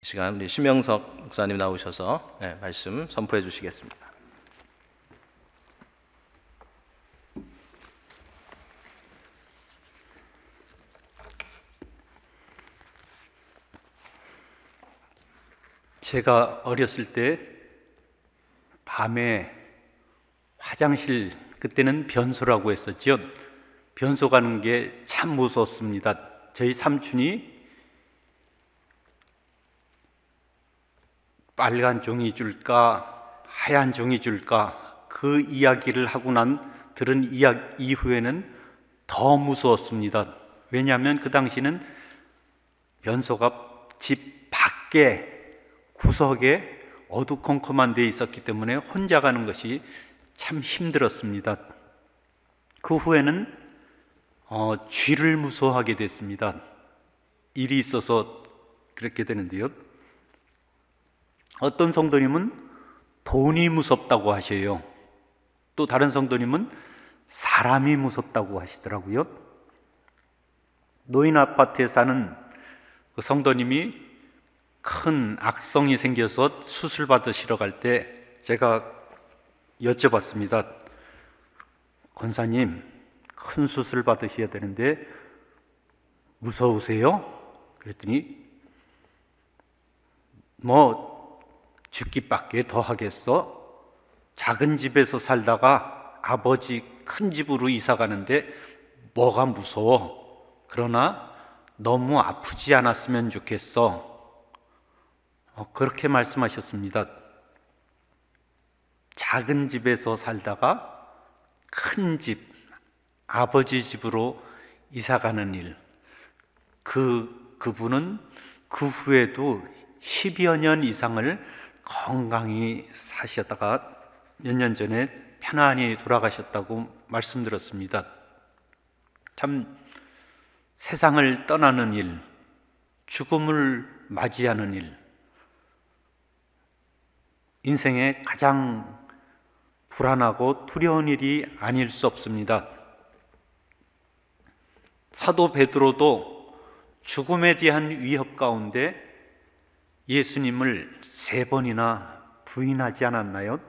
이 시간 우리 심영석 목사님 나오셔서 말씀 선포해 주시겠습니다. 제가 어렸을 때 밤에 화장실, 그때는 변소라고 했었죠. 변소 가는 게 참 무서웠습니다. 저희 삼촌이 빨간 종이 줄까 하얀 종이 줄까 그 이야기를 하고 들은 이후에는 더 무서웠습니다. 왜냐하면 그 당시는 변소가 집 밖에 구석에 어두컴컴한 데 있었기 때문에 혼자 가는 것이 참 힘들었습니다. 그 후에는 쥐를 무서워하게 됐습니다. 일이 있어서 그렇게 되는데요. 어떤 성도님은 돈이 무섭다고 하셔요. 또 다른 성도님은 사람이 무섭다고 하시더라고요. 노인 아파트에 사는 그 성도님이 큰 악성이 생겨서 수술 받으시러 갈 때 제가 여쭤봤습니다. 권사님, 큰 수술 받으셔야 되는데 무서우세요? 그랬더니 죽기밖에 더 하겠어? 작은 집에서 살다가 아버지 큰 집으로 이사 가는데 뭐가 무서워? 그러나 너무 아프지 않았으면 좋겠어. 그렇게 말씀하셨습니다. 작은 집에서 살다가 큰 집, 아버지 집으로 이사 가는 일, 그분은 그 후에도 10여 년 이상을 건강히 사셨다가 몇 년 전에 편안히 돌아가셨다고 말씀드렸습니다. 참 세상을 떠나는 일, 죽음을 맞이하는 일, 인생의 가장 불안하고 두려운 일이 아닐 수 없습니다. 사도 베드로도 죽음에 대한 위협 가운데 예수님을 3번이나 부인하지 않았나요?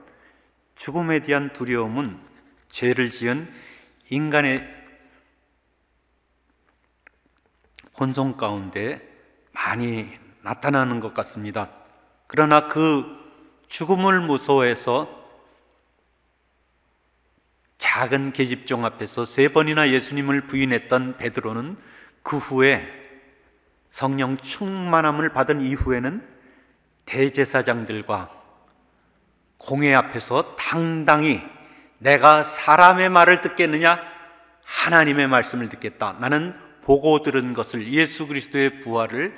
죽음에 대한 두려움은 죄를 지은 인간의 본성 가운데 많이 나타나는 것 같습니다. 그러나 그 죽음을 무서워해서 작은 계집종 앞에서 3번이나 예수님을 부인했던 베드로는 그 후에 성령 충만함을 받은 이후에는 대제사장들과 공회 앞에서 당당히 내가 사람의 말을 듣겠느냐? 하나님의 말씀을 듣겠다. 나는 보고 들은 것을, 예수 그리스도의 부활을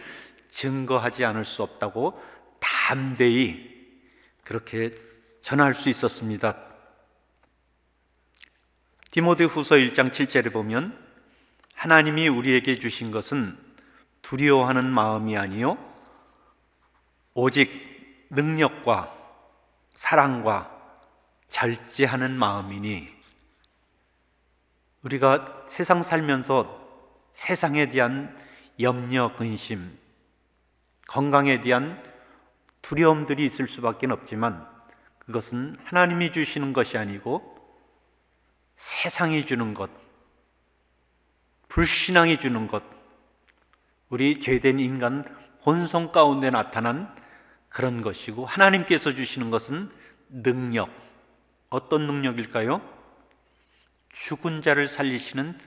증거하지 않을 수 없다고 담대히 그렇게 전할 수 있었습니다. 디모데후서 1장 7절에 보면 하나님이 우리에게 주신 것은 두려워하는 마음이 아니요 오직 능력과 사랑과 절제하는 마음이니, 우리가 세상 살면서 세상에 대한 염려, 근심, 건강에 대한 두려움들이 있을 수밖에 없지만 그것은 하나님이 주시는 것이 아니고 세상이 주는 것, 불신앙이 주는 것, 우리 죄된 인간 본성 가운데 나타난 그런 것이고, 하나님께서 주시는 것은 능력. 어떤 능력일까요? 죽은 자를 살리시는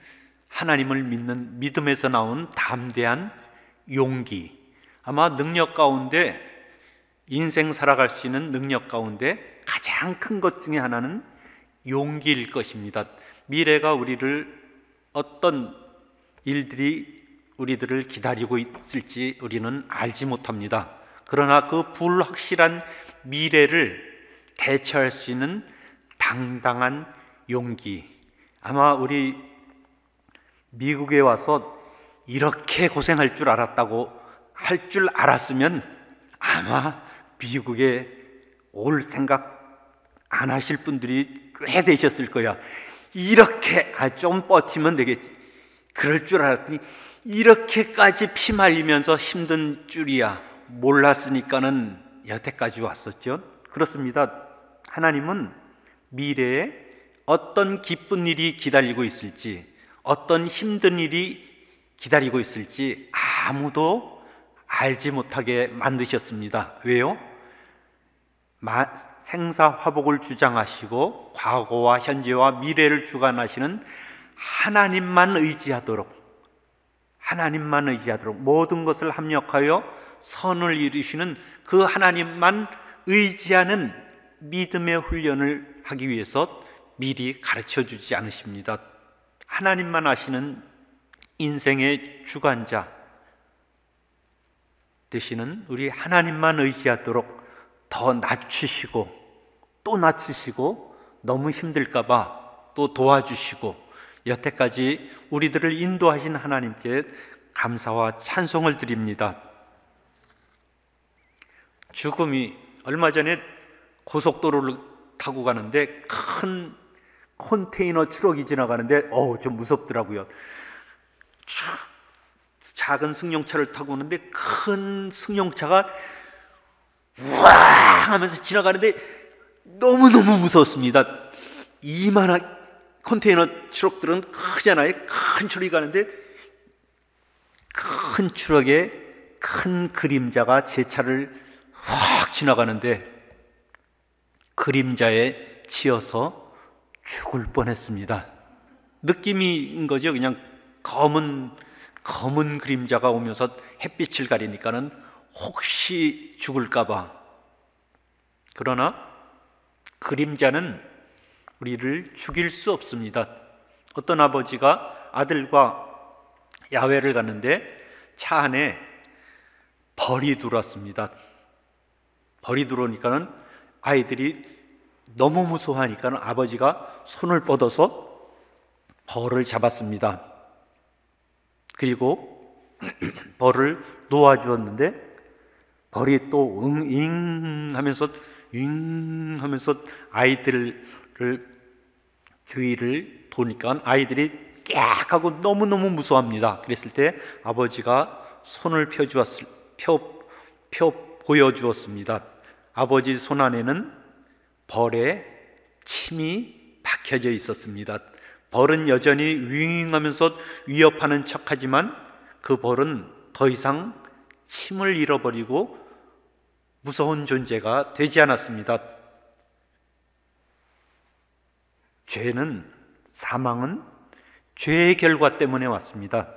하나님을 믿는 믿음에서 나온 담대한 용기. 아마 능력 가운데, 인생 살아갈 수 있는 능력 가운데 가장 큰 것 중에 하나는 용기일 것입니다. 미래가 어떤 일들이 우리들을 기다리고 있을지 우리는 알지 못합니다. 그러나 그 불확실한 미래를 대처할 수 있는 당당한 용기. 아마 우리 미국에 와서 이렇게 고생할 줄 알았으면 아마 미국에 올 생각 안 하실 분들이 꽤 되셨을 거야. 이렇게 좀 버티면 되겠지. 그럴 줄 알았더니 이렇게까지 피 말리면서 힘든 줄이야. 몰랐으니까는 여태까지 왔었죠. 그렇습니다. 하나님은 미래에 어떤 기쁜 일이 기다리고 있을지, 어떤 힘든 일이 기다리고 있을지 아무도 알지 못하게 만드셨습니다. 왜요? 생사화복을 주장하시고 과거와 현재와 미래를 주관하시는 하나님만 의지하도록 모든 것을 합력하여 선을 이루시는 그 하나님만 의지하는 믿음의 훈련을 하기 위해서 미리 가르쳐 주지 않으십니다. 하나님만 아시는 인생의 주관자 되시는 우리 하나님만 의지하도록 더 낮추시고 또 낮추시고 너무 힘들까봐 또 도와주시고 여태까지 우리들을 인도하신 하나님께 감사와 찬송을 드립니다. 죽음이 얼마 전에 고속도로를 타고 가는데 큰 컨테이너 트럭이 지나가는데 좀 무섭더라고요. 작은 승용차를 타고 오는데 큰 승용차가 우와 하면서 지나가는데 너무너무 무서웠습니다. 이만한 컨테이너 트럭들은 크잖아요. 큰 트럭이 가는데 큰 트럭에 큰 그림자가 제 차를 확 지나가는데 그림자에 치여서 죽을 뻔했습니다. 느낌인 거죠. 그냥 검은 그림자가 오면서 햇빛을 가리니까는 혹시 죽을까봐. 그러나 그림자는 우리를 죽일 수 없습니다. 어떤 아버지가 아들과 야외를 갔는데 차 안에 벌이 들어왔습니다. 벌이 들어오니까는 아이들이 너무 무서워하니까는 아버지가 손을 뻗어서 벌을 잡았습니다. 그리고 벌을 놓아주었는데 벌이 또 응 하면서 아이들을 주위를 도니까 아이들이 깍 하고 너무너무 무서워합니다. 그랬을 때 아버지가 손을 보여주었습니다. 아버지 손 안에는 벌에 침이 박혀져 있었습니다. 벌은 여전히 윙하면서 위협하는 척하지만 그 벌은 더 이상 침을 잃어버리고 무서운 존재가 되지 않았습니다. 사망은 죄의 결과 때문에 왔습니다.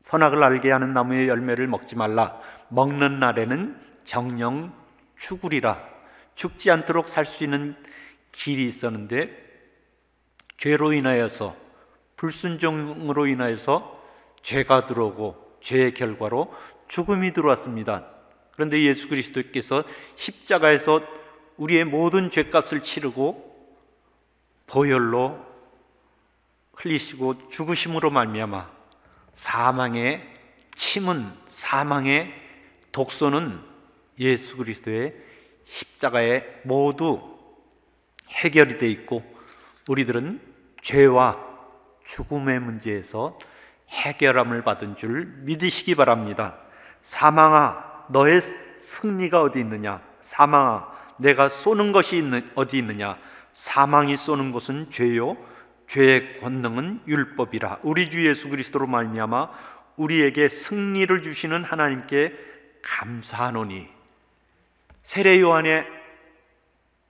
선악을 알게 하는 나무의 열매를 먹지 말라. 먹는 날에는 정령 죽으리라. 죽지 않도록 살 수 있는 길이 있었는데 죄로 인하여서 불순종으로 인하여서 죄가 들어오고 죄의 결과로 죽음이 들어왔습니다. 그런데 예수 그리스도께서 십자가에서 우리의 모든 죄값을 치르고 보혈로 흘리시고 죽으심으로 말미암아 사망의 침은, 사망의 독소는 예수 그리스도의 십자가에 모두 해결이 되어 있고 우리들은 죄와 죽음의 문제에서 해결함을 받은 줄 믿으시기 바랍니다. 사망아, 너의 승리가 어디 있느냐? 사망아, 내가 쏘는 것이 어디 있느냐? 사망이 쏘는 것은 죄요, 죄의 권능은 율법이라. 우리 주 예수 그리스도로 말미암아 우리에게 승리를 주시는 하나님께 감사하노니. 세례 요한의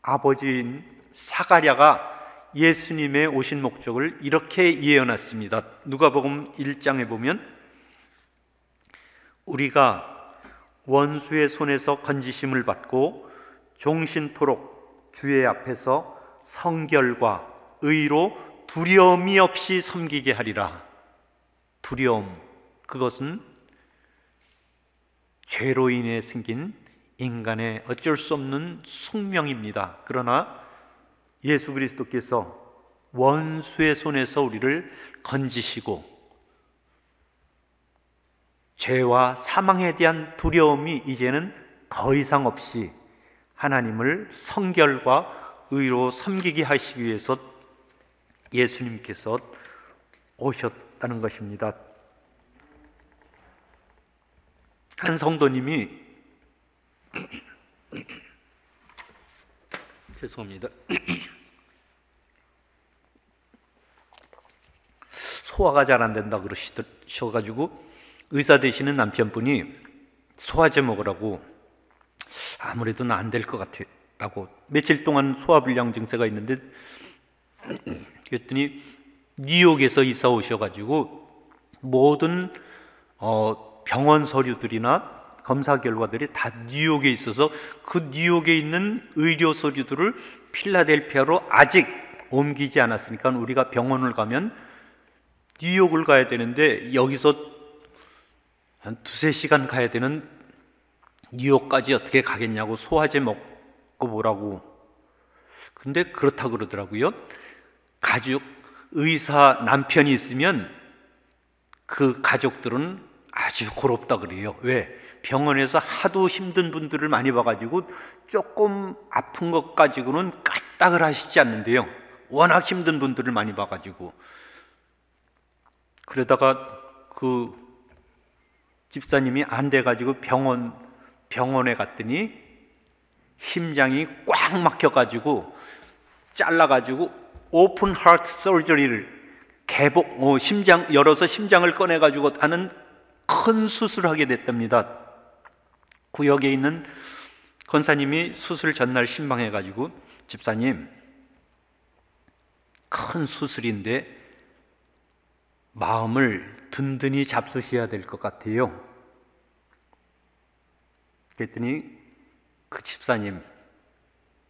아버지인 사가랴가 예수님의 오신 목적을 이렇게 예언했습니다. 누가복음 1장에 보면 우리가 원수의 손에서 건지심을 받고 종신토록 주의 앞에서 성결과 의로 두려움이 없이 섬기게 하리라. 두려움, 그것은 죄로 인해 생긴 인간의 어쩔 수 없는 숙명입니다. 그러나 예수 그리스도께서 원수의 손에서 우리를 건지시고 죄와 사망에 대한 두려움이 이제는 더 이상 없이 하나님을 성결과 의로 섬기게 하시기 위해서 예수님께서 오셨다는 것입니다. 한 성도님이 죄송합니다. 소화가 잘 안 된다 그러셔가지고 의사 되시는 남편분이 소화제 먹으라고 아무래도 나 안 될 것 같아라고 며칠 동안 소화불량 증세가 있는데 그랬더니 뉴욕에서 이사 오셔가지고 모든 병원 서류들이나 검사 결과들이 다 뉴욕에 있어서 그 뉴욕에 있는 의료 서류들을 필라델피아로 아직 옮기지 않았으니까 우리가 병원을 가면 뉴욕을 가야 되는데 여기서 한 두세 시간 가야 되는 뉴욕까지 어떻게 가겠냐고 소화제 먹고 보라고. 근데 그렇다 그러더라고요. 가족, 의사 남편이 있으면 그 가족들은 아주 고롭다 그래요. 왜? 병원에서 하도 힘든 분들을 많이 봐가지고 조금 아픈 것 가지고는 까딱을 하시지 않는데요. 워낙 힘든 분들을 많이 봐가지고. 그러다가 그 집사님이 안 돼가지고 병원에 갔더니 심장이 꽉 막혀가지고 잘라가지고 오픈 하트 서저리를 심장 열어서 심장을 꺼내가지고 하는 큰 수술을 하게 됐답니다. 구역에 있는 권사님이 수술 전날 신방해가지고 집사님 큰 수술인데 마음을 든든히 잡수셔야 될 것 같아요. 그랬더니 그 집사님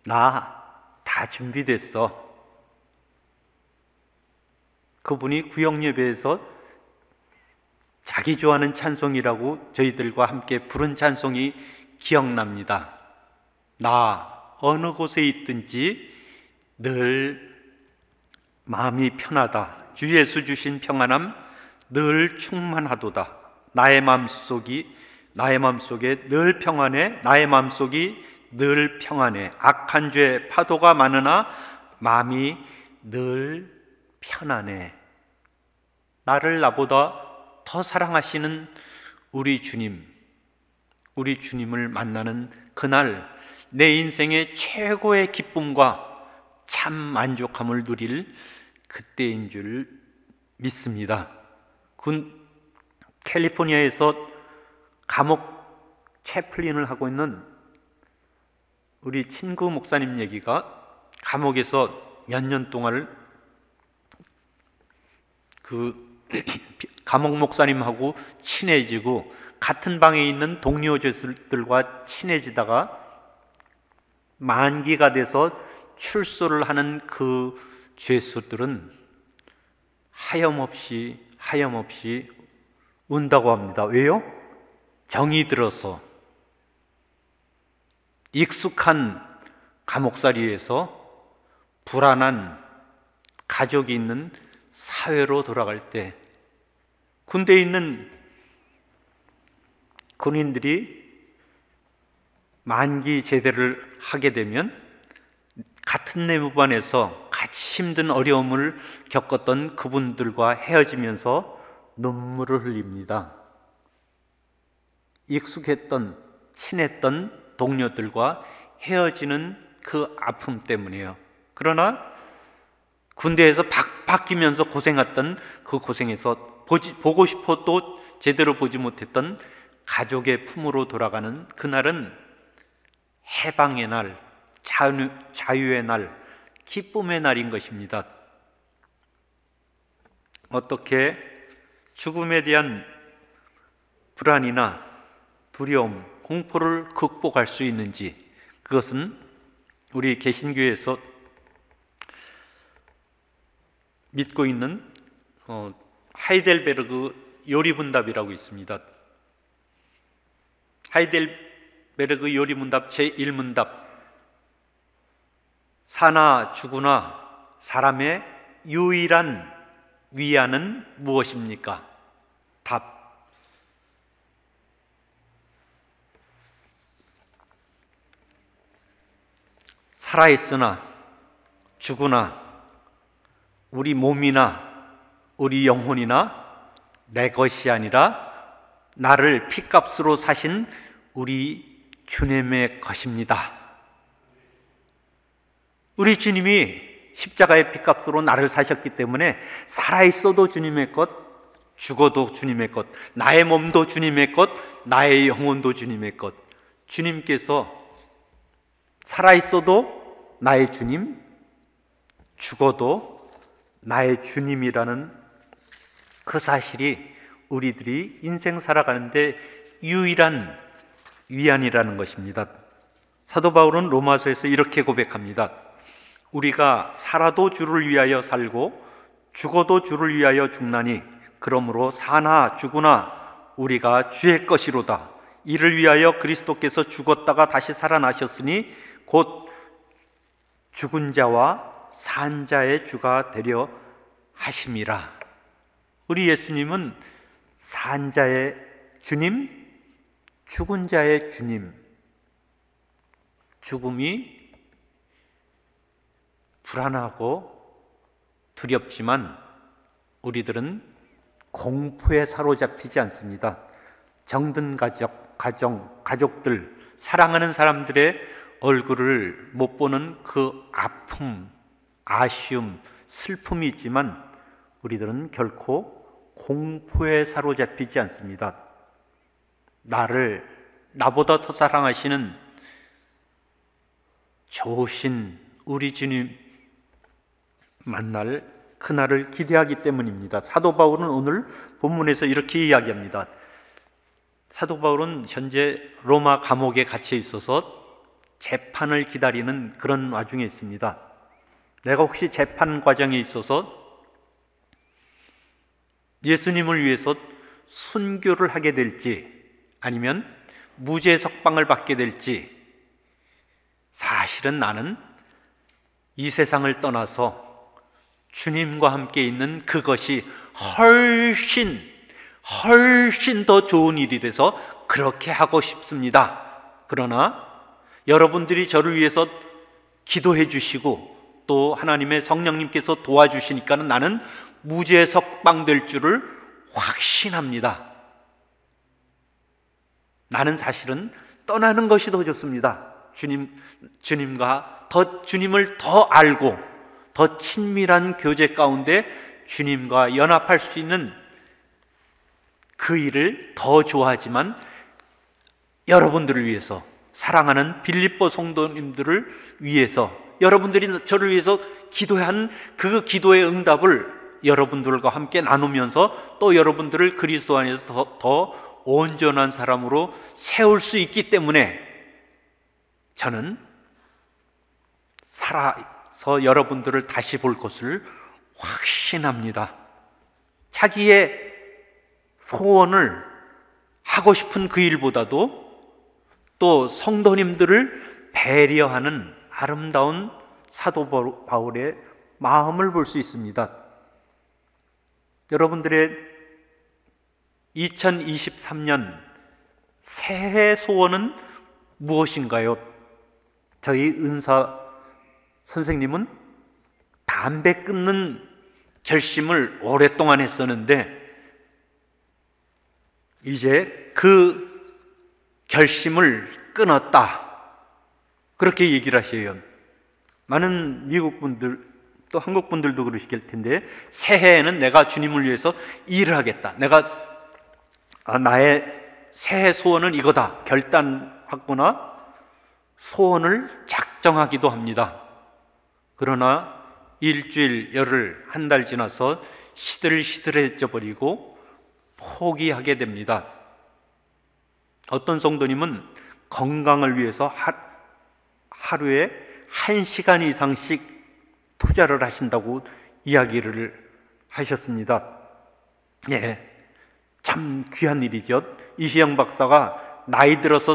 나 다 준비됐어. 그분이 구역 예배에서 자기 좋아하는 찬송이라고 저희들과 함께 부른 찬송이 기억납니다. 나 어느 곳에 있든지 늘 마음이 편하다. 주 예수 주신 평안함 늘 충만하도다. 나의 마음속에 늘 평안해. 나의 마음속이 늘 평안해. 악한 죄 파도가 많으나 마음이 늘 편안해. 나를 나보다 더 사랑하시는 우리 주님을 만나는 그날 내 인생의 최고의 기쁨과 참 만족함을 누릴 그때인 줄 믿습니다. 캘리포니아에서 감옥 채플린을 하고 있는 우리 친구 목사님 얘기가 감옥에서 몇 년 동안을 그 감옥 목사님하고 친해지고 같은 방에 있는 동료 죄수들과 친해지다가 만기가 돼서 출소를 하는 그 죄수들은 하염없이 운다고 합니다. 왜요? 정이 들어서 익숙한 감옥살이에서 불안한 가족이 있는 사회로 돌아갈 때 군대에 있는 군인들이 만기 제대를 하게 되면 같은 내무반에서 같이 힘든 어려움을 겪었던 그분들과 헤어지면서 눈물을 흘립니다. 익숙했던 친했던 동료들과 헤어지는 그 아픔 때문이에요. 그러나 군대에서 바뀌면서 고생했던 그 고생에서 보고 싶어도 제대로 보지 못했던 가족의 품으로 돌아가는 그날은 해방의 날, 자유의 날, 기쁨의 날인 것입니다. 어떻게 죽음에 대한 불안이나 두려움, 공포를 극복할 수 있는지, 그것은 우리 개신교에서 믿고 있는 하이델베르그 요리문답이라고 있습니다. 하이델베르그 요리문답 제1문답, 사나 죽으나 사람의 유일한 위안은 무엇입니까? 답, 살아있으나 죽으나 우리 몸이나 우리 영혼이나 내 것이 아니라 나를 피값으로 사신 우리 주님의 것입니다. 우리 주님이 십자가의 피값으로 나를 사셨기 때문에 살아있어도 주님의 것, 죽어도 주님의 것, 나의 몸도 주님의 것, 나의 영혼도 주님의 것. 주님께서 살아있어도 나의 주님, 죽어도 나의 주님이라는 그 사실이 우리들이 인생 살아가는데 유일한 위안이라는 것입니다. 사도 바울은 로마서에서 이렇게 고백합니다. 우리가 살아도 주를 위하여 살고 죽어도 주를 위하여 죽나니 그러므로 사나 죽으나 우리가 주의 것이로다. 이를 위하여 그리스도께서 죽었다가 다시 살아나셨으니 곧 죽은 자와 산 자의 주가 되려 하심이라. 우리 예수님은 산 자의 주님, 죽은 자의 주님. 죽음이 불안하고 두렵지만 우리들은 공포에 사로잡히지 않습니다. 정든 가족들, 사랑하는 사람들의 얼굴을 못 보는 그 아픔, 아쉬움, 슬픔이 있지만 우리들은 결코 공포에 사로잡히지 않습니다. 나보다 더 사랑하시는 좋으신 우리 주님 만날 그날을 기대하기 때문입니다. 사도 바울은 오늘 본문에서 이렇게 이야기합니다. 사도 바울은 현재 로마 감옥에 갇혀 있어서 재판을 기다리는 그런 와중에 있습니다. 내가 혹시 재판 과정에 있어서 예수님을 위해서 순교를 하게 될지 아니면 무죄 석방을 받게 될지, 사실은 나는 이 세상을 떠나서 주님과 함께 있는 그것이 훨씬 더 좋은 일이라서 그렇게 하고 싶습니다. 그러나 여러분들이 저를 위해서 기도해 주시고 또 하나님의 성령님께서 도와주시니까는 나는 무죄 석방될 줄을 확신합니다. 나는 사실은 떠나는 것이 더 좋습니다. 주님과 주님을 더 알고 더 친밀한 교제 가운데 주님과 연합할 수 있는 그 일을 더 좋아하지만 여러분들을 위해서, 사랑하는 빌립보 성도님들을 위해서, 여러분들이 저를 위해서 기도한 그 기도의 응답을 여러분들과 함께 나누면서 또 여러분들을 그리스도 안에서 더 온전한 사람으로 세울 수 있기 때문에 저는 살아서 여러분들을 다시 볼 것을 확신합니다. 자기의 소원을 하고 싶은 그 일보다도 또 성도님들을 배려하는 아름다운 사도 바울의 마음을 볼 수 있습니다. 여러분들의 2023년 새해 소원은 무엇인가요? 저희 은사 선생님은 담배 끊는 결심을 오랫동안 했었는데 이제 그 결심을 끊었다, 그렇게 얘기를 하셔요. 많은 미국 분들 또 한국 분들도 그러실 텐데 새해에는 내가 주님을 위해서 일을 하겠다, 내가 나의 새해 소원은 이거다 결단하거나 소원을 작정하기도 합니다. 그러나 일주일, 열흘, 한 달 지나서 시들시들해져 버리고 포기하게 됩니다. 어떤 성도님은 건강을 위해서 하루에 1시간 이상씩 투자를 하신다고 이야기를 하셨습니다. 예, 참 귀한 일이죠. 이시영 박사가 나이 들어서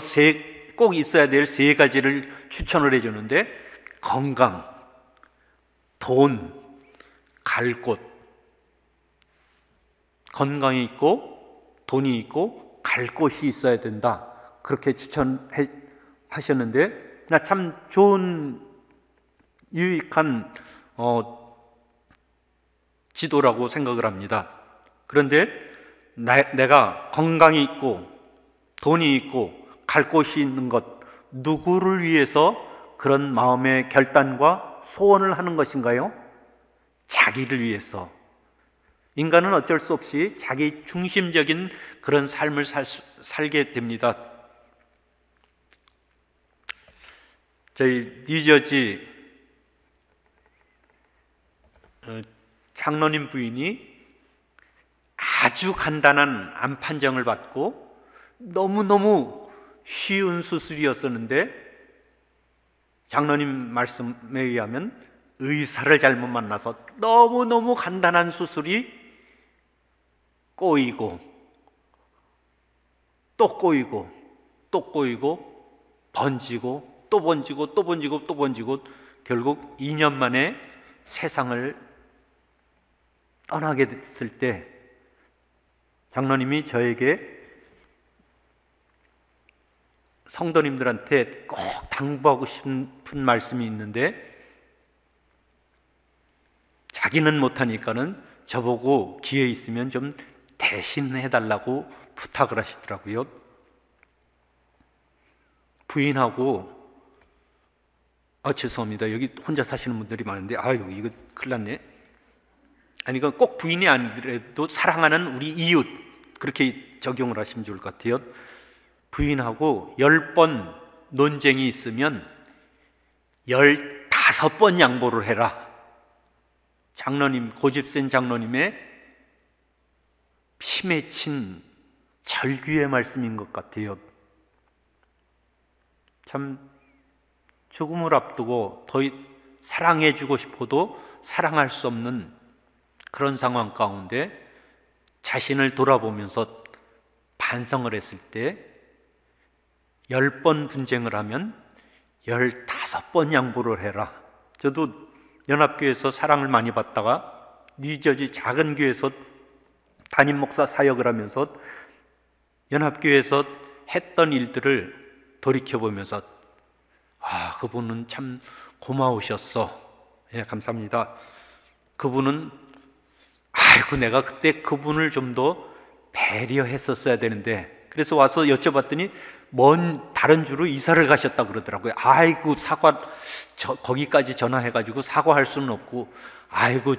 꼭 있어야 될 3가지를 추천을 해주는데 건강, 돈, 갈 곳. 건강이 있고 돈이 있고 갈 곳이 있어야 된다, 그렇게 추천하셨는데 참 좋은 유익한 지도라고 생각을 합니다. 그런데 내가 건강이 있고 돈이 있고 갈 곳이 있는 것, 누구를 위해서 그런 마음의 결단과 소원을 하는 것인가요? 자기를 위해서. 인간은 어쩔 수 없이 자기 중심적인 그런 삶을 살게 됩니다. 저희 뉴저지 장로님 부인이 아주 간단한 암 판정을 받고 너무너무 쉬운 수술이었었는데, 장로님 말씀에 의하면 의사를 잘못 만나서 너무너무 간단한 수술이 꼬이고 또 꼬이고 또 꼬이고 번지고 또 번지고 또 번지고 또 번지고 결국 2년 만에 세상을 떠나게 됐을 때, 장로님이 저에게 성도님들한테 꼭 당부하고 싶은 말씀이 있는데, 자기는 못하니까는 저보고 기회 있으면 좀 대신해달라고 부탁을 하시더라고요. 부인하고, 죄송합니다. 여기 혼자 사시는 분들이 많은데, 아유, 이거 큰일 났네. 아니, 이건 꼭 부인이 아니더라도 사랑하는 우리 이웃, 그렇게 적용을 하시면 좋을 것 같아요. 부인하고 10번 논쟁이 있으면 15번 양보를 해라. 장로님, 고집센 장로님의 피 맺힌 절규의 말씀인 것 같아요. 참 죽음을 앞두고 더 사랑해주고 싶어도 사랑할 수 없는 그런 상황 가운데 자신을 돌아보면서 반성을 했을 때, 10번 분쟁을 하면 15번 양보를 해라. 저도 연합교회에서 사랑을 많이 받다가 뉴저지 작은 교회에서 담임 목사 사역을 하면서 연합교회에서 했던 일들을 돌이켜보면서, 그분은 참 고마우셨어. 예, 감사합니다. 그분은, 내가 그때 그분을 좀 더 배려했었어야 되는데, 그래서 와서 여쭤봤더니 먼 다른 주로 이사를 가셨다 그러더라고요. 거기까지 전화해가지고 사과할 수는 없고,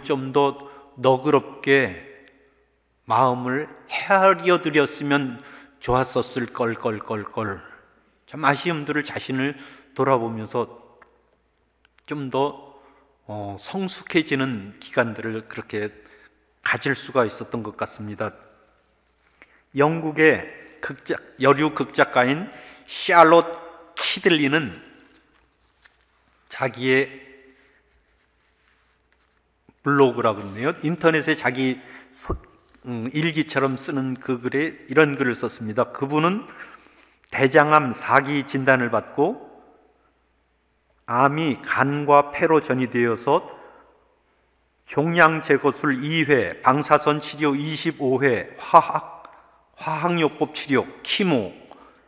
좀 더 너그럽게 마음을 헤아려 드렸으면 좋았었을 걸. 참 아쉬움들을 자신을 돌아보면서 좀 더 성숙해지는 기간들을 그렇게 가질 수가 있었던 것 같습니다. 영국의 여류 극작가인 샬롯 키들리는 자기의 블로그라고 그러네요. 인터넷에 자기 일기처럼 쓰는 그 글에 이런 글을 썼습니다. 그분은 대장암 4기 진단을 받고 암이 간과 폐로 전이되어서 종양 제거술 2회, 방사선 치료 25회, 화학요법 치료, 키모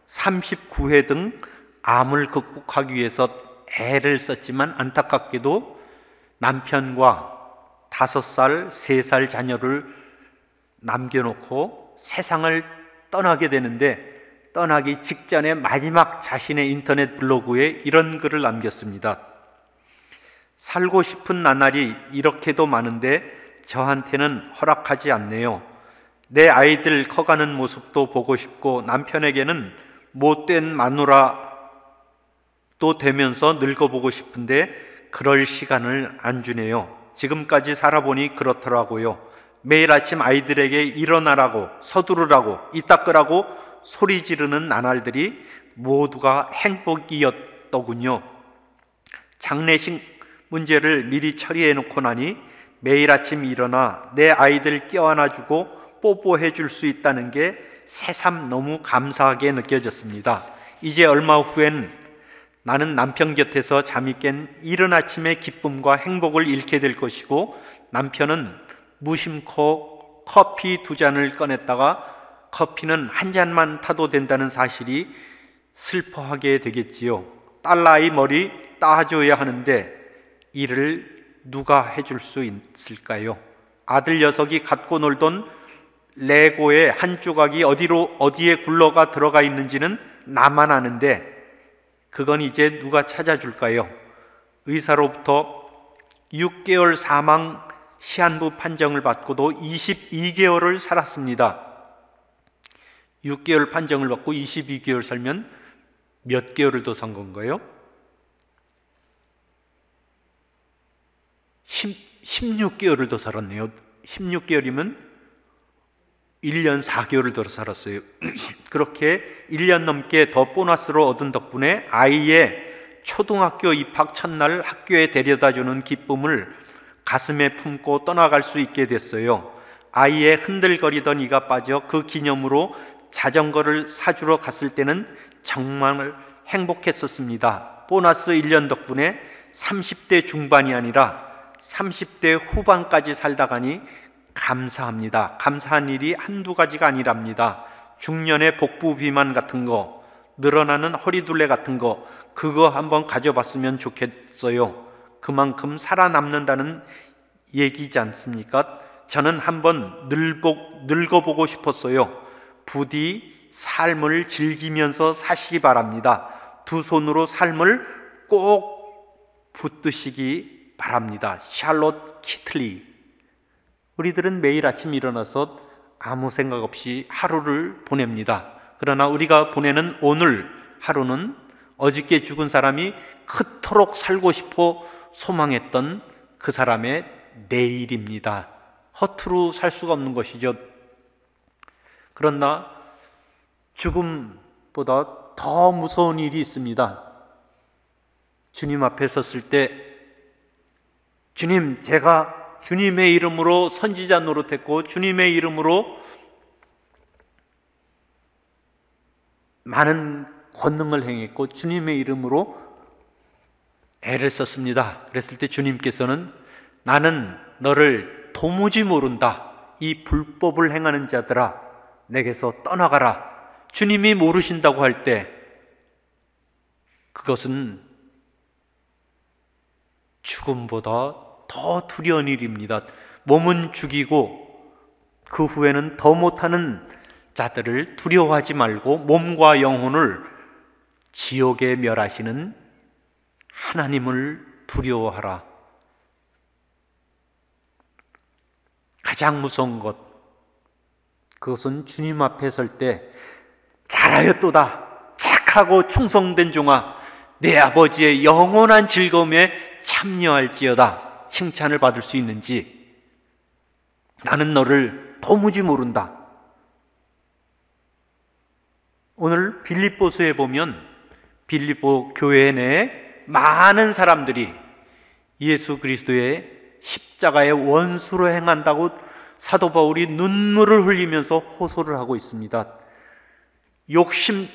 39회 등 암을 극복하기 위해서 애를 썼지만, 안타깝게도 남편과 5살, 3살 자녀를 남겨놓고 세상을 떠나게 되는데, 떠나기 직전에 마지막 자신의 인터넷 블로그에 이런 글을 남겼습니다. 살고 싶은 나날이 이렇게도 많은데 저한테는 허락하지 않네요. 내 아이들 커가는 모습도 보고 싶고, 남편에게는 못된 마누라도 되면서 늙어보고 싶은데 그럴 시간을 안 주네요. 지금까지 살아보니 그렇더라고요. 매일 아침 아이들에게 일어나라고, 서두르라고, 이 닦으라고 소리 지르는 나날들이 모두가 행복이었더군요. 장례식 문제를 미리 처리해 놓고 나니 매일 아침 일어나 내 아이들 껴안아주고 뽀뽀해 줄 수 있다는 게 새삼 너무 감사하게 느껴졌습니다. 이제 얼마 후엔 나는 남편 곁에서 잠이 깬 이른 아침의 기쁨과 행복을 잃게 될 것이고, 남편은 무심코 커피 2잔을 꺼냈다가 커피는 한 잔만 타도 된다는 사실이 슬퍼하게 되겠지요. 딸아이 머리 따줘야 하는데 이를 누가 해줄 수 있을까요? 아들 녀석이 갖고 놀던 레고의 한 조각이 어디에 굴러가 들어가 있는지는 나만 아는데 그건 이제 누가 찾아줄까요? 의사로부터 6개월 사망 시한부 판정을 받고도 22개월을 살았습니다. 6개월 판정을 받고 22개월 살면 몇 개월을 더 산 건가요? 16개월을 더 살았네요. 16개월이면 1년 4개월을 더 살았어요. 그렇게 1년 넘게 더 보너스로 얻은 덕분에 아이의 초등학교 입학 첫날 학교에 데려다주는 기쁨을 가슴에 품고 떠나갈 수 있게 됐어요. 아이의 흔들거리던 이가 빠져 그 기념으로 자전거를 사주러 갔을 때는 정말 행복했었습니다. 보너스 1년 덕분에 30대 중반이 아니라 30대 후반까지 살다 가니 감사합니다. 감사한 일이 한두 가지가 아니랍니다. 중년의 복부 비만 같은 거, 늘어나는 허리둘레 같은 거, 그거 한번 가져봤으면 좋겠어요. 그만큼 살아남는다는 얘기지 않습니까? 저는 한번 늙어보고 싶었어요. 부디 삶을 즐기면서 사시기 바랍니다. 두 손으로 삶을 꼭 붙드시기 바랍니다. 샬롯 키틀리. 우리들은 매일 아침 일어나서 아무 생각 없이 하루를 보냅니다. 그러나 우리가 보내는 오늘 하루는 어저께 죽은 사람이 그토록 살고 싶어 소망했던 그 사람의 내일입니다. 허투루 살 수가 없는 것이죠. 그러나 죽음보다 더 무서운 일이 있습니다. 주님 앞에 섰을 때 주님, 제가 주님의 이름으로 선지자 노릇했고 주님의 이름으로 많은 권능을 행했고 주님의 이름으로 애를 썼습니다. 그랬을 때 주님께서는 나는 너를 도무지 모른다. 이 불법을 행하는 자들아, 내게서 떠나가라. 주님이 모르신다고 할 때 그것은 죽음보다 더 두려운 일입니다. 몸은 죽이고 그 후에는 더 못하는 자들을 두려워하지 말고 몸과 영혼을 지옥에 멸하시는 하나님을 두려워하라. 가장 무서운 것, 그것은 주님 앞에 설 때 잘하였도다, 착하고 충성된 종아, 내 아버지의 영원한 즐거움에 참여할지어다 칭찬을 받을 수 있는지, 나는 너를 도무지 모른다. 오늘 빌립보서에 보면 빌립보 교회 내에 많은 사람들이 예수 그리스도의 십자가의 원수로 행한다고 사도 바울이 눈물을 흘리면서 호소를 하고 있습니다.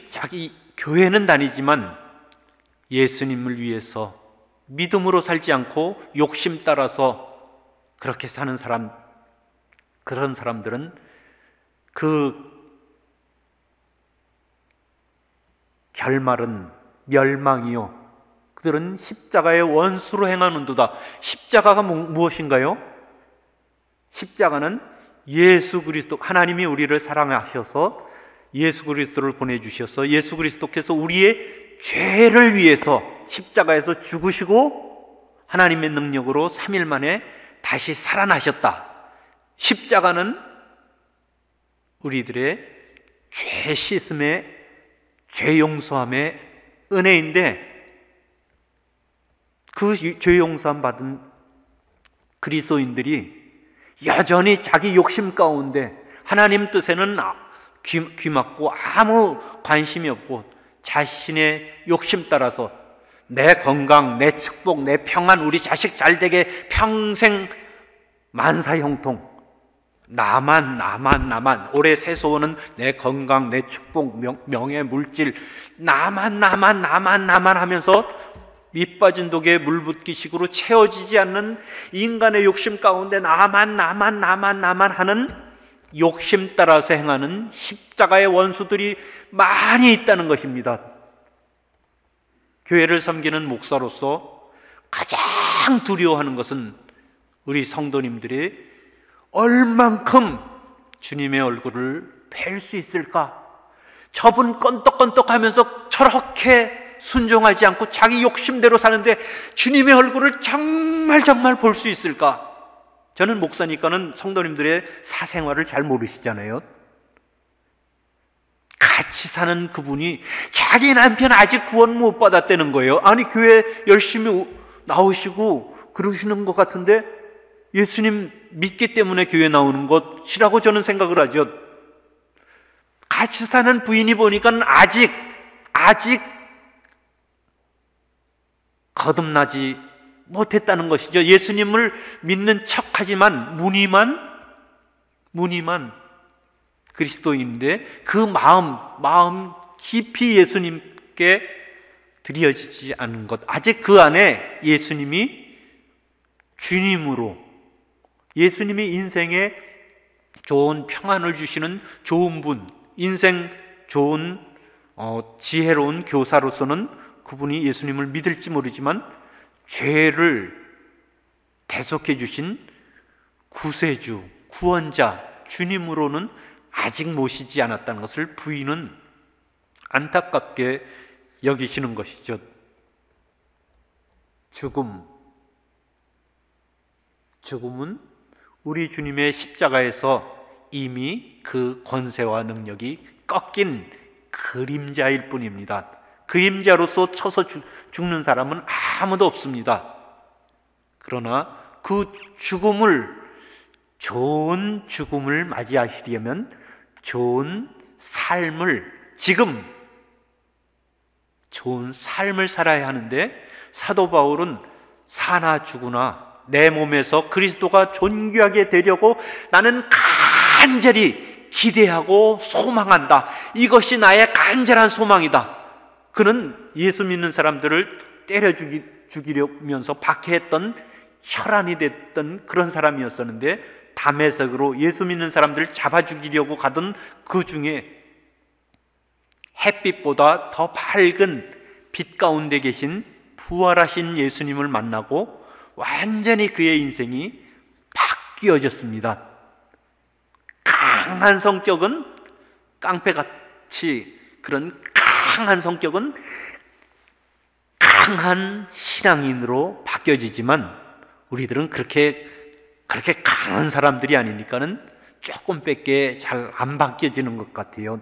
자기 교회는 다니지만 예수님을 위해서 믿음으로 살지 않고 욕심 따라서 그렇게 사는 사람, 그런 사람들은 그 결말은 멸망이요, 그들은 십자가의 원수로 행하는도다. 십자가가 무엇인가요? 십자가는 예수 그리스도, 하나님이 우리를 사랑하셔서 예수 그리스도를 보내주셔서 예수 그리스도께서 우리의 죄를 위해서 십자가에서 죽으시고 하나님의 능력으로 3일 만에 다시 살아나셨다. 십자가는 우리들의 죄 씻음의, 죄 용서함의 은혜인데, 그 죄 용서함 받은 그리스도인들이 여전히 자기 욕심 가운데 하나님 뜻에는 귀 막고 아무 관심이 없고 자신의 욕심 따라서 내 건강, 내 축복, 내 평안, 우리 자식 잘 되게 평생 만사형통, 나만 올해 세소원은 내 건강, 내 축복, 명예, 물질, 나만 하면서 밑빠진 독에 물 붓기식으로 채워지지 않는 인간의 욕심 가운데 나만 하는 욕심 따라서 행하는 십자가의 원수들이 많이 있다는 것입니다. 교회를 섬기는 목사로서 가장 두려워하는 것은 우리 성도님들이 얼만큼 주님의 얼굴을 뵐 수 있을까? 저분 껌떡껌떡하면서 저렇게 순종하지 않고 자기 욕심대로 사는데 주님의 얼굴을 정말 볼 수 있을까? 저는 목사니까는 성도님들의 사생활을 잘 모르시잖아요. 같이 사는 그분이 자기 남편 아직 구원 못 받았다는 거예요. 아니, 교회 열심히 나오시고 그러시는 것 같은데 예수님 믿기 때문에 교회 나오는 것이라고 저는 생각을 하죠. 같이 사는 부인이 보니까 아직 거듭나지 못했다는 것이죠. 예수님을 믿는 척하지만 무늬만 그리스도인인데 그 마음 깊이 예수님께 드려지지 않은 것, 아직 그 안에 예수님이 주님으로, 예수님이 인생에 좋은 평안을 주시는 좋은 분, 인생 좋은 지혜로운 교사로서는 그분이 예수님을 믿을지 모르지만 죄를 대속해 주신 구세주, 구원자, 주님으로는 아직 모시지 않았다는 것을 부인은 안타깝게 여기시는 것이죠. 죽음은 우리 주님의 십자가에서 이미 그 권세와 능력이 꺾인 그림자일 뿐입니다. 그림자로서 쳐서 죽는 사람은 아무도 없습니다. 그러나 그 좋은 죽음을 맞이하시려면 좋은 삶을 살아야 하는데, 사도 바울은 사나 죽으나 내 몸에서 그리스도가 존귀하게 되려고 나는 간절히 기대하고 소망한다. 이것이 나의 간절한 소망이다. 그는 예수 믿는 사람들을 때려 죽이려면서 박해했던, 혈안이 됐던 그런 사람이었었는데, 담에색으로 예수 믿는 사람들을 잡아 죽이려고 가던 그 중에 햇빛보다 더 밝은 빛 가운데 계신 부활하신 예수님을 만나고 완전히 그의 인생이 바뀌어졌습니다. 강한 성격은, 깡패같이 그런 강한 성격은 강한 신앙인으로 바뀌어지지만, 우리들은 그렇게 강한 사람들이 아니니까는 조금밖에 잘 안 바뀌어지는 것 같아요.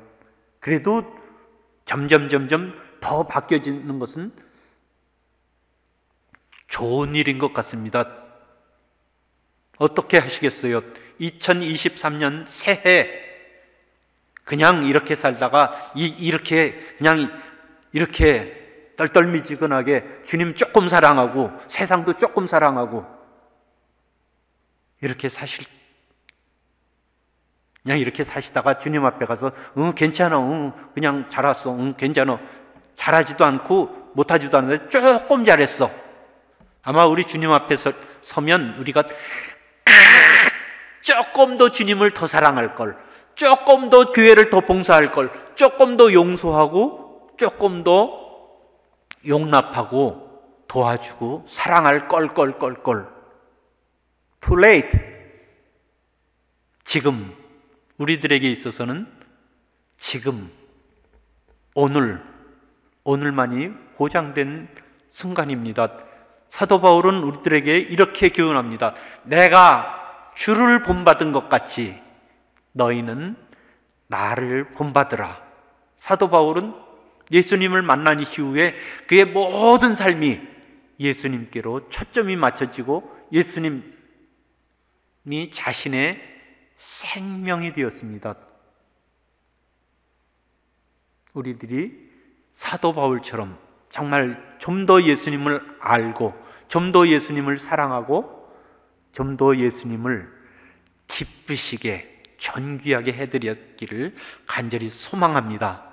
그래도 점점 더 바뀌어지는 것은 좋은 일인 것 같습니다. 어떻게 하시겠어요? 2023년 새해 그냥 이렇게 살다가 이렇게 떨떨미지근하게 주님 조금 사랑하고 세상도 조금 사랑하고 그냥 이렇게 사시다가 주님 앞에 가서 괜찮아, 그냥 잘했어, 괜찮아, 잘하지도 않고 못하지도 않는데 조금 잘했어. 아마 우리 주님 앞에 서면 우리가 조금 더 주님을 더 사랑할 걸, 조금 더 교회를 더 봉사할 걸, 조금 더 용서하고 조금 더 용납하고 도와주고 사랑할 걸. Too late. 지금 우리들에게 있어서는 지금 오늘만이 보장된 순간입니다. 사도 바울은 우리들에게 이렇게 교훈합니다. 내가 주를 본받은 것 같이 너희는 나를 본받으라. 사도 바울은 예수님을 만난 이후에 그의 모든 삶이 예수님께로 초점이 맞춰지고 예수님이 자신의 생명이 되었습니다. 우리들이 사도 바울처럼 정말 좀 더 예수님을 알고 좀 더 예수님을 사랑하고 좀 더 예수님을 기쁘시게 존귀하게 해드렸기를 간절히 소망합니다.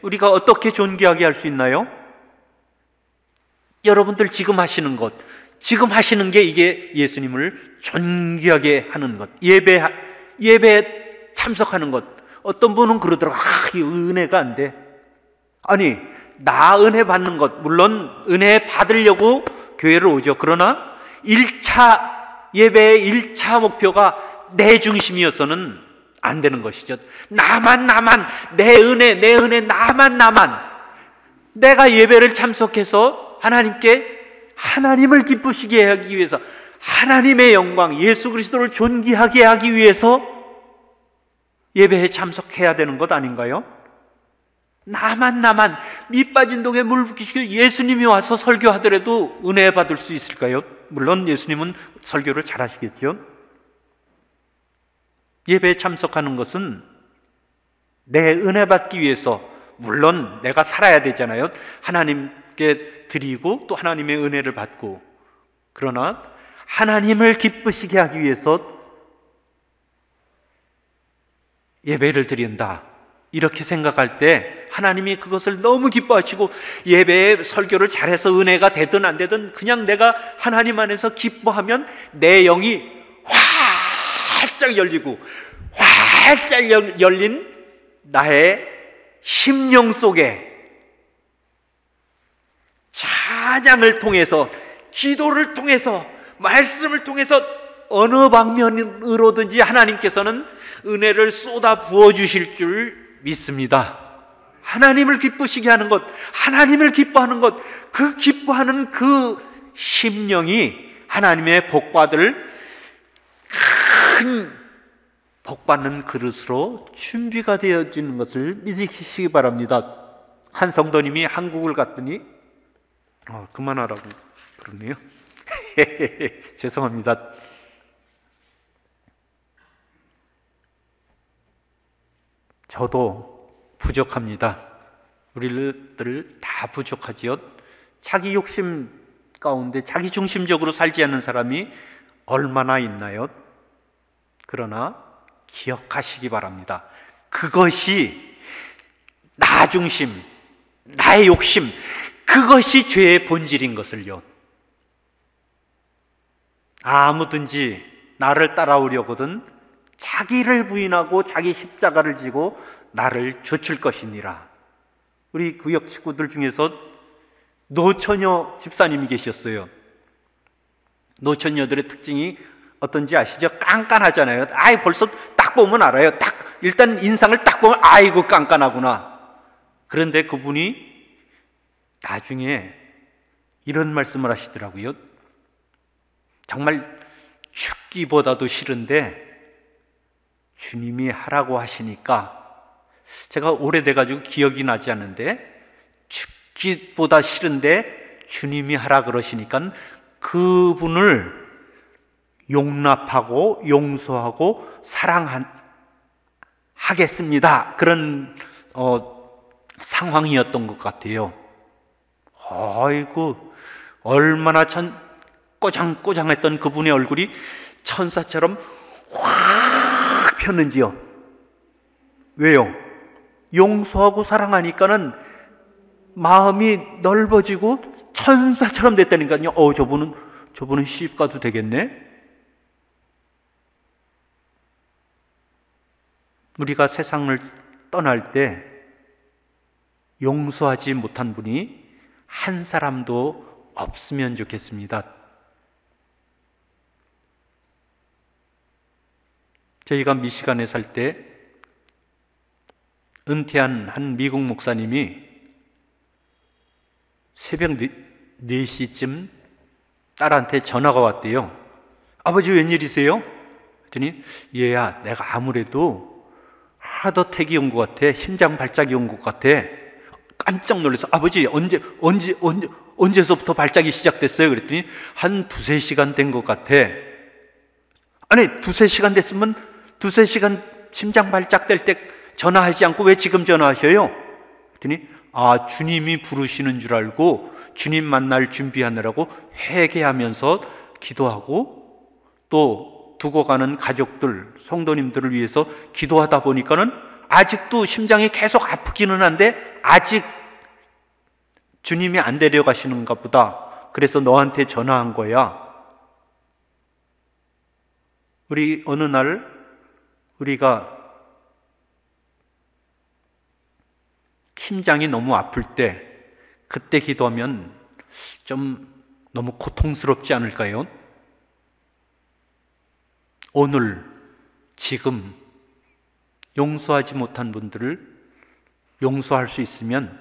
우리가 어떻게 존귀하게 할 수 있나요? 여러분들 지금 하시는 것, 지금 하시는 게 이게 예수님을 존귀하게 하는 것, 예배에 참석하는 것. 어떤 분은 그러더라고, 이 은혜가 안 돼. 아니, 나 은혜 받는 것, 물론 은혜 받으려고 교회를 오죠. 그러나 1차 예배의 1차 목표가 내 중심이어서는 안 되는 것이죠. 나만 내 은혜 나만 내가 예배를 참석해서 하나님을 기쁘시게 하기 위해서, 하나님의 영광 예수 그리스도를 존귀하게 하기 위해서 예배에 참석해야 되는 것 아닌가요? 나만 밑 빠진 독에 물 붓기시켜 예수님이 와서 설교하더라도 은혜 받을 수 있을까요? 물론 예수님은 설교를 잘 하시겠죠. 예배에 참석하는 것은 내 은혜 받기 위해서, 물론 내가 살아야 되잖아요. 하나님께 드리고 또 하나님의 은혜를 받고, 그러나 하나님을 기쁘시게 하기 위해서 예배를 드린다, 이렇게 생각할 때 하나님이 그것을 너무 기뻐하시고, 예배에 설교를 잘해서 은혜가 되든 안 되든 그냥 내가 하나님 안에서 기뻐하면 내 영이 활짝 열리고, 활짝 열린 나의 심령 속에 찬양을 통해서, 기도를 통해서, 말씀을 통해서 어느 방면으로든지 하나님께서는 은혜를 쏟아 부어 주실 줄 믿습니다. 하나님을 기쁘시게 하는 것, 하나님을 기뻐하는 것, 그 기뻐하는 그 심령이 하나님의 복받을 큰 복받는 그릇으로 준비가 되어지는 것을 믿으시기 바랍니다. 한 성도님이 한국을 갔더니 그만하라고 그러네요. 죄송합니다. 저도 부족합니다. 우리들 다 부족하지요. 자기 욕심 가운데 자기 중심적으로 살지 않는 사람이 얼마나 있나요? 그러나 기억하시기 바랍니다. 그것이 나 중심, 나의 욕심, 그것이 죄의 본질인 것을요. 아무든지 나를 따라오려거든 자기를 부인하고 자기 십자가를 지고 나를 좇을 것이니라. 우리 구역 식구들 중에서 노처녀 집사님이 계셨어요. 노처녀들의 특징이 어떤지 아시죠? 깐깐하잖아요. 벌써 딱 보면 알아요. 일단 인상을 딱 보면 아이고 깐깐하구나. 그런데 그분이 나중에 이런 말씀을 하시더라고요. 정말 죽기보다도 싫은데 주님이 하라고 하시니까, 제가 오래돼가지고 기억이 나지 않는데, 죽기보다 싫은데 주님이 하라 그러시니까 그분을 용납하고 용서하고 사랑하겠습니다, 그런 상황이었던 것 같아요. 아이고, 얼마나 꼬장꼬장했던 그분의 얼굴이 천사처럼 확 폈는지요. 왜요? 용서하고 사랑하니까는 마음이 넓어지고 천사처럼 됐다니까요. 저분은 시집 가도 되겠네. 우리가 세상을 떠날 때 용서하지 못한 분이 한 사람도 없으면 좋겠습니다. 저희가 미시간에 살 때 은퇴한 한 미국 목사님이 새벽 4시쯤 딸한테 전화가 왔대요. 아버지 웬일이세요? 그랬더니 얘야, 내가 아무래도 하드어택이 온 것 같아. 심장 발작이 온 것 같아. 깜짝 놀라서 아버지 언제서부터 발작이 시작됐어요? 그랬더니 한 2-3시간 된 것 같아. 아니 2-3시간 됐으면 2-3시간 심장 발작될 때 전화하지 않고 왜 지금 전화하셔요? 그랬더니 주님이 부르시는 줄 알고 주님 만날 준비하느라고 회개하면서 기도하고 또 두고 가는 가족들, 성도님들을 위해서 기도하다 보니까는 아직도 심장이 계속 아프기는 한데 아직 주님이 안 데려가시는가 보다. 그래서 너한테 전화한 거야. 우리 어느 날 우리가 심장이 너무 아플 때 그때 기도하면 좀 너무 고통스럽지 않을까요? 오늘 지금 용서하지 못한 분들을 용서할 수 있으면